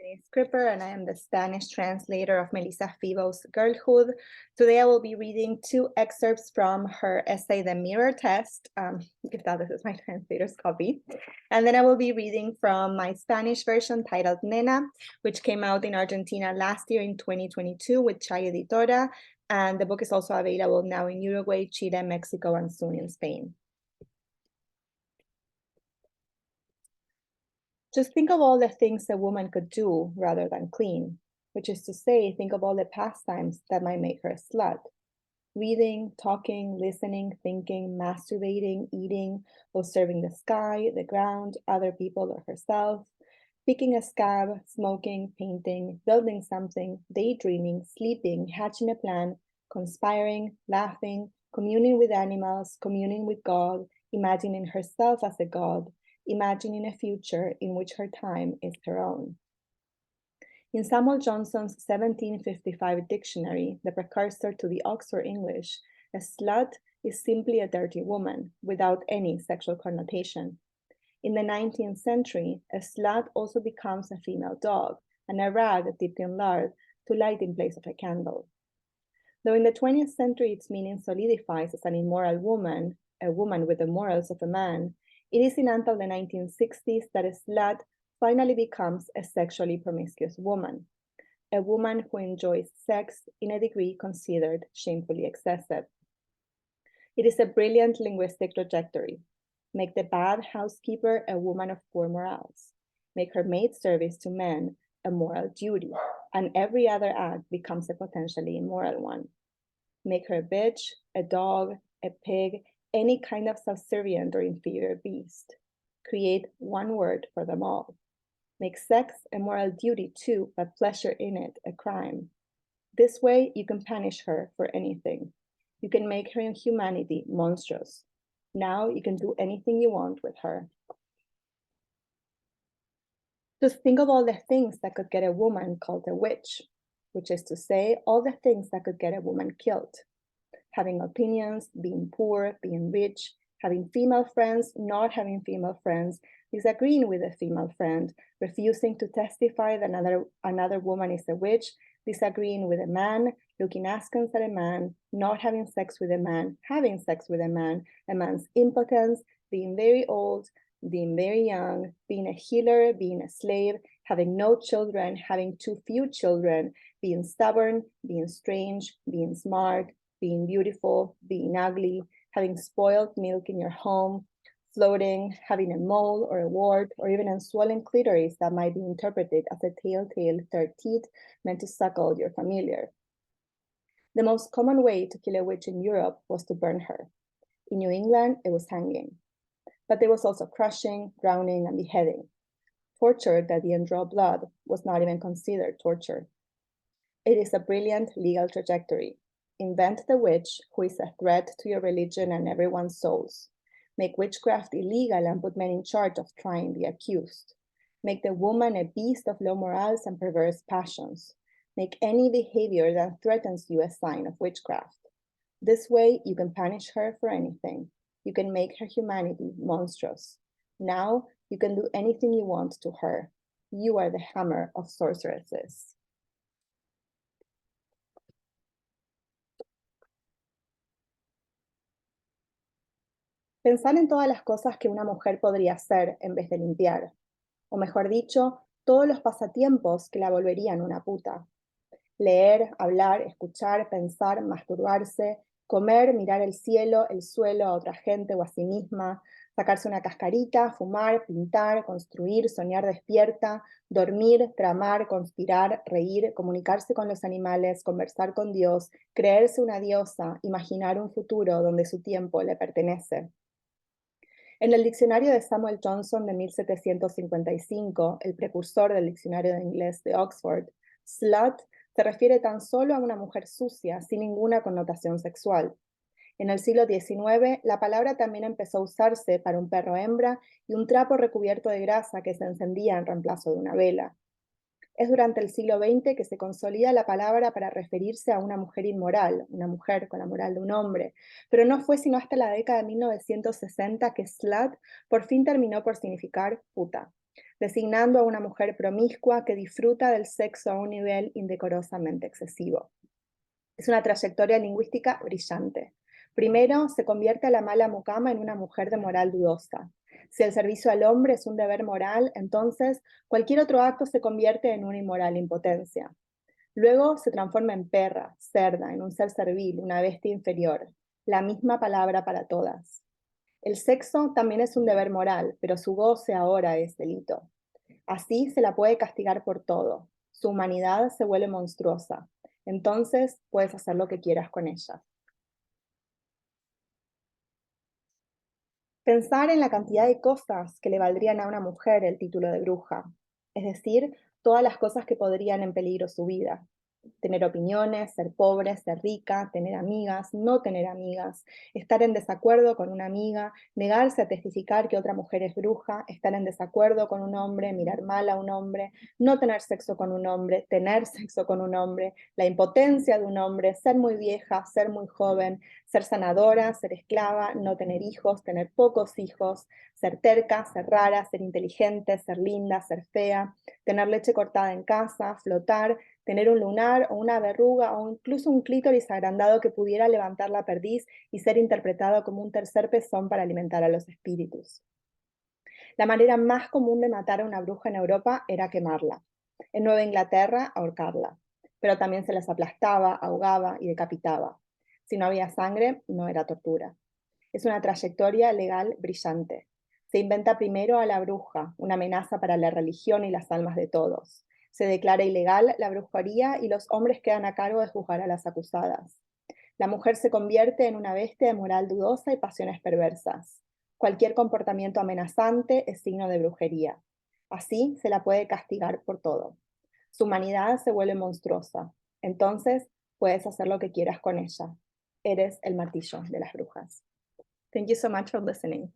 Denise Kripper, and I am the Spanish translator of Melissa Febos' Girlhood. Today I will be reading two excerpts from her essay, The Mirror Test, if that is my translator's copy. And then I will be reading from my Spanish version titled NENA, which came out in Argentina last year in 2022 with Editora. And the book is also available now in Uruguay, Chile, Mexico, and soon in Spain. Just think of all the things a woman could do rather than clean, which is to say, think of all the pastimes that might make her a slut. Reading, talking, listening, thinking, masturbating, eating, observing the sky, the ground, other people or herself, picking a scab, smoking, painting, building something, daydreaming, sleeping, hatching a plan, conspiring, laughing, communing with animals, communing with God, imagining herself as a god, imagining a future in which her time is her own. In Samuel Johnson's 1755 dictionary, the precursor to the Oxford English, a slut is simply a dirty woman without any sexual connotation. In the 19th century, a slut also becomes a female dog and a rag dipped in lard to light in place of a candle. Though in the 20th century its meaning solidifies as an immoral woman, a woman with the morals of a man, it isn't until the 1960s that a slut finally becomes a sexually promiscuous woman, a woman who enjoys sex in a degree considered shamefully excessive. It is a brilliant linguistic trajectory. Make the bad housekeeper a woman of poor morals. Make her maid service to men a moral duty, and every other act becomes a potentially immoral one. Make her a bitch, a dog, a pig, any kind of subservient or inferior beast. Create one word for them all. Make sex a moral duty too, but pleasure in it a crime. This way you can punish her for anything. You can make her inhumanity monstrous. Now you can do anything you want with her. Just think of all the things that could get a woman called a witch, which is to say, all the things that could get a woman killed. Having opinions, being poor, being rich, having female friends, not having female friends, disagreeing with a female friend, refusing to testify that another woman is a witch, disagreeing with a man, looking askance at a man, not having sex with a man, having sex with a man's impotence, being very old, being very young, being a healer, being a slave, having no children, having too few children, being stubborn, being strange, being smart, being beautiful, being ugly, having spoiled milk in your home, floating, having a mole or a wart, or even a swollen clitoris that might be interpreted as a telltale third teeth meant to suckle your familiar. The most common way to kill a witch in Europe was to burn her. In New England, it was hanging. But there was also crushing, drowning, and beheading. Torture that didn't draw blood was not even considered torture. It is a brilliant legal trajectory. Invent the witch who is a threat to your religion and everyone's souls. Make witchcraft illegal and put men in charge of trying the accused. Make the woman a beast of low morals and perverse passions. Make any behavior that threatens you a sign of witchcraft. This way, you can punish her for anything. You can make her humanity monstrous. Now, you can do anything you want to her. You are the hammer of sorceresses. Pensar en todas las cosas que una mujer podría hacer en vez de limpiar. O mejor dicho, todos los pasatiempos que la volverían una puta. Leer, hablar, escuchar, pensar, masturbarse, comer, mirar el cielo, el suelo, a otra gente o a sí misma, sacarse una cascarita, fumar, pintar, construir, soñar despierta, dormir, tramar, conspirar, reír, comunicarse con los animales, conversar con Dios, creerse una diosa, imaginar un futuro donde su tiempo le pertenece. En el diccionario de Samuel Johnson de 1755, el precursor del diccionario de inglés de Oxford, slut se refiere tan solo a una mujer sucia, sin ninguna connotación sexual. En el siglo XIX, la palabra también empezó a usarse para un perro hembra y un trapo recubierto de grasa que se encendía en reemplazo de una vela. Es durante el siglo XX que se consolida la palabra para referirse a una mujer inmoral, una mujer con la moral de un hombre, pero no fue sino hasta la década de 1960 que slut por fin terminó por significar puta. designando a una mujer promiscua que disfruta del sexo a un nivel indecorosamente excesivo. Es una trayectoria lingüística brillante. Primero, se convierte a la mala mucama en una mujer de moral dudosa. Si el servicio al hombre es un deber moral, entonces cualquier otro acto se convierte en una inmoral impotencia. Luego se transforma en perra, cerda, en un ser servil, una bestia inferior. La misma palabra para todas. El sexo también es un deber moral, pero su goce ahora es delito. Así se la puede castigar por todo. Su humanidad se vuelve monstruosa. Entonces puedes hacer lo que quieras con ella. Pensar en la cantidad de cosas que le valdrían a una mujer el título de bruja, es decir, todas las cosas que podrían en peligro su vida. Tener opiniones, ser pobre, ser rica, tener amigas, no tener amigas, estar en desacuerdo con una amiga, negarse a testificar que otra mujer es bruja, estar en desacuerdo con un hombre, mirar mal a un hombre, no tener sexo con un hombre, tener sexo con un hombre, la impotencia de un hombre, ser muy vieja, ser muy joven, ser sanadora, ser esclava, no tener hijos, tener pocos hijos, ser terca, ser rara, ser inteligente, ser linda, ser fea, tener leche cortada en casa, flotar, tener un lunar o una verruga o incluso un clítoris agrandado que pudiera levantar la perdiz y ser interpretado como un tercer pezón para alimentar a los espíritus. La manera más común de matar a una bruja en Europa era quemarla. En Nueva Inglaterra, ahorcarla. Pero también se las aplastaba, ahogaba y decapitaba. Si no había sangre, no era tortura. Es una trayectoria legal brillante. Se inventa primero a la bruja, una amenaza para la religión y las almas de todos. Se declara ilegal la brujería y los hombres quedan a cargo de juzgar a las acusadas. La mujer se convierte en una bestia de moral dudosa y pasiones perversas. Cualquier comportamiento amenazante es signo de brujería. Así se la puede castigar por todo. Su humanidad se vuelve monstruosa. Entonces puedes hacer lo que quieras con ella. Eres el martillo de las brujas. Thank you so much for listening.